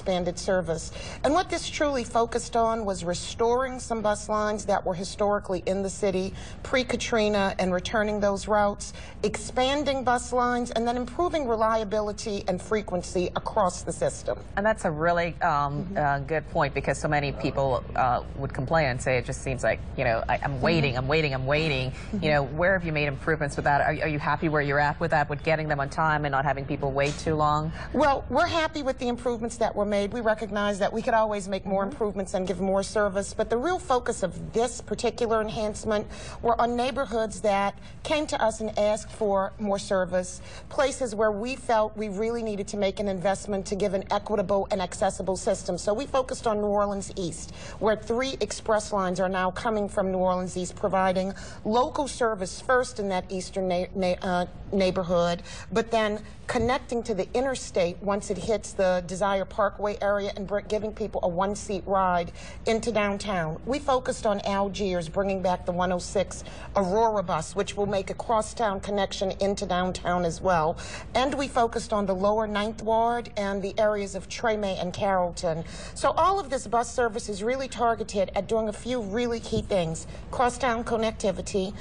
expanded service. And what this truly focused on was restoring some bus lines that were historically in the city pre-Katrina and returning those routes, expanding bus lines, and then improving reliability and frequency across the system. And that's a really good point, because so many people would complain and say it just seems like, you know, I'm waiting, I'm waiting, I'm waiting. You know, where have you made improvements with that? Are you happy where you're at with that, with getting them on time and not having people wait too long? Well, we're happy with the improvements that were made. We recognize that we could always make more improvements and give more service, but the real focus of this particular enhancement were on neighborhoods that came to us and asked for more service, places where we felt we really needed to make an investment to give an equitable and accessible system. So we focused on New Orleans East, where 3 express lines are now coming from New Orleans East, providing local service first in that eastern neighborhood, but then connecting to the interstate once it hits the Desire Parkway area and giving people a 1-seat ride into downtown. We focused on Algiers, bringing back the 106 Aurora bus, which will make a crosstown connection into downtown as well. And we focused on the lower 9th Ward and the areas of Treme and Carrollton. So all of this bus service is really targeted at doing a few really key things: crosstown connectivity,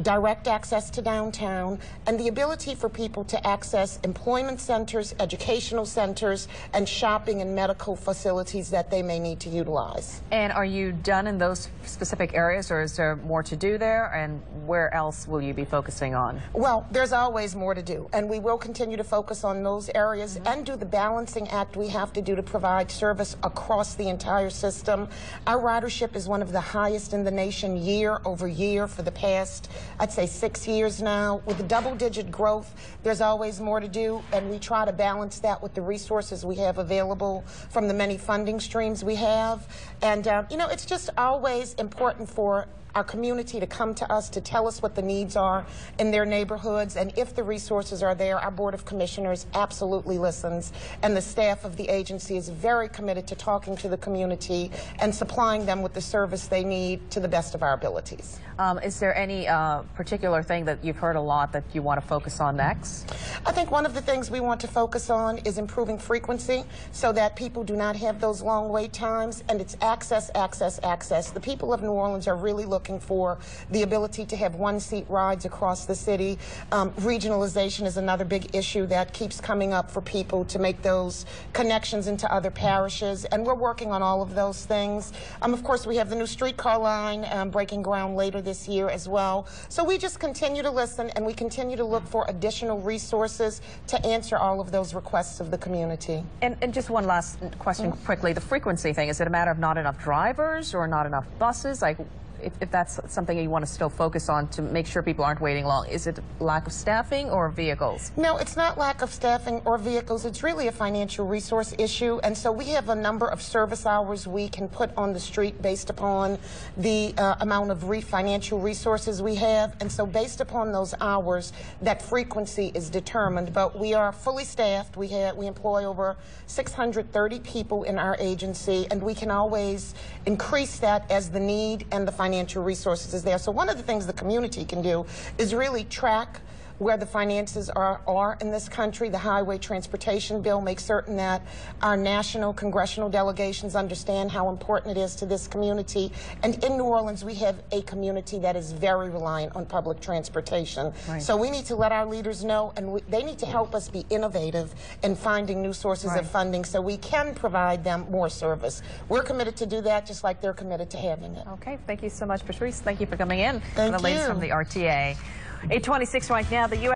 direct access to downtown, and the ability for people to access employment centers, educational centers, and shopping and medical facilities that they may need to utilize. And are you done in those specific areas, or is there more to do there? And where else will you be focusing on? Well, there's always more to do, and we will continue to focus on those areas and do the balancing act we have to do to provide service across the entire system. Our ridership is one of the highest in the nation year over year for the past, I'd say, 6 years now. With double-digit growth, there's always more to do, and we try to balance that with the resources we have available from the many funding streams we have. And, you know, it's just always important for our community to come to us to tell us what the needs are in their neighborhoods, and if the resources are there, our Board of Commissioners absolutely listens, and the staff of the agency is very committed to talking to the community and supplying them with the service they need to the best of our abilities. Is there any particular thing that you've heard a lot that you want to focus on next? I think one of the things we want to focus on is improving frequency so that people do not have those long wait times, and it's access, access, access. The people of New Orleans are really looking for the ability to have 1-seat rides across the city. Regionalization is another big issue that keeps coming up for people to make those connections into other parishes, and we're working on all of those things. Of course, we have the new streetcar line breaking ground later this year as well. So we just continue to listen, and we continue to look for additional resources to answer all of those requests of the community. And just one last question quickly. The frequency thing, is it a matter of not enough drivers or not enough buses? Like, if that's something you want to still focus on to make sure people aren't waiting long, is it lack of staffing or vehicles? No, it's not lack of staffing or vehicles. It's really a financial resource issue. And so we have a number of service hours we can put on the street based upon the amount of financial resources we have. And so based upon those hours, that frequency is determined. But we are fully staffed. We employ over 630 people in our agency, and we can always increase that as the need and the financial resources is there. So one of the things the community can do is really track where the finances are in this country. The Highway Transportation Bill makes certain that our national congressional delegations understand how important it is to this community. And in New Orleans, we have a community that is very reliant on public transportation. Right. So we need to let our leaders know, and they need to help us be innovative in finding new sources of funding so we can provide them more service. We're committed to do that, just like they're committed to having it. Okay, thank you so much, Patrice. Thank you for coming in. Thank you. The ladies from the RTA. 8:26 right now. The U.S.